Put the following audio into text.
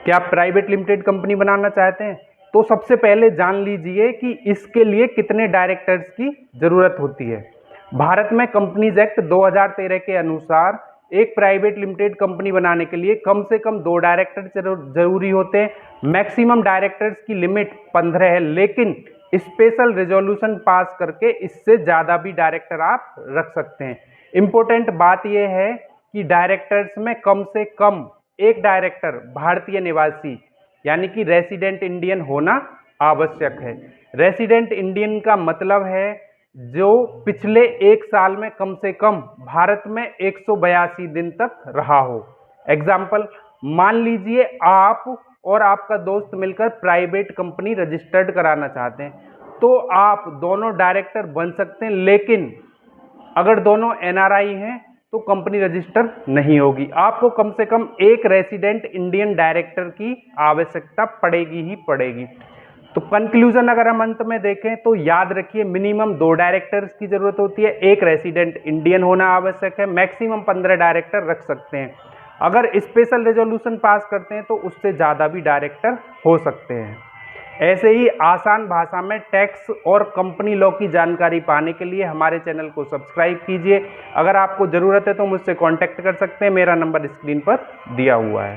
क्या आप private limited company बनाना चाहते हैं? तो सबसे पहले जान लीजिए कि इसके लिए कितने डायरेक्टर्स की ज़रूरत होती है। भारत में कंपनीज एक्ट 2013 के अनुसार एक प्राइवेट लिमिटेड कंपनी बनाने के लिए कम से कम 2 डायरेक्टर जरूरी होते हैं। मैक्सिमम डायरेक्टर्स की लिमिट 15 है, लेकिन स्पेशल रेजोल्यूशन पास करके इससे ज़्यादा भी डायरेक्टर आप रख सकते हैं। इम्पोर्टेंट बात यह है कि डायरेक्टर्स में कम से कम एक डायरेक्टर भारतीय निवासी यानी कि रेसिडेंट इंडियन होना आवश्यक है। रेसिडेंट इंडियन का मतलब है जो पिछले 1 साल में कम से कम भारत में 182 दिन तक रहा हो। एग्जाम्पल, मान लीजिए आप और आपका दोस्त मिलकर प्राइवेट कंपनी रजिस्टर्ड कराना चाहते हैं, तो आप दोनों डायरेक्टर बन सकते हैं, लेकिन अगर दोनों एनआरआई हैं तो कंपनी रजिस्टर नहीं होगी। आपको कम से कम एक रेसिडेंट इंडियन डायरेक्टर की आवश्यकता पड़ेगी ही पड़ेगी। तो कंक्लूजन अगर हम अंत में देखें तो याद रखिए, मिनिमम 2 डायरेक्टर्स की जरूरत होती है, एक रेसिडेंट इंडियन होना आवश्यक है, मैक्सिमम 15 डायरेक्टर रख सकते हैं। अगर स्पेशल रेजोल्यूशन पास करते हैं तो उससे ज़्यादा भी डायरेक्टर हो सकते हैं। ऐसे ही आसान भाषा में टैक्स और कंपनी लॉ की जानकारी पाने के लिए हमारे चैनल को सब्सक्राइब कीजिए। अगर आपको ज़रूरत है तो मुझसे कांटेक्ट कर सकते हैं, मेरा नंबर स्क्रीन पर दिया हुआ है।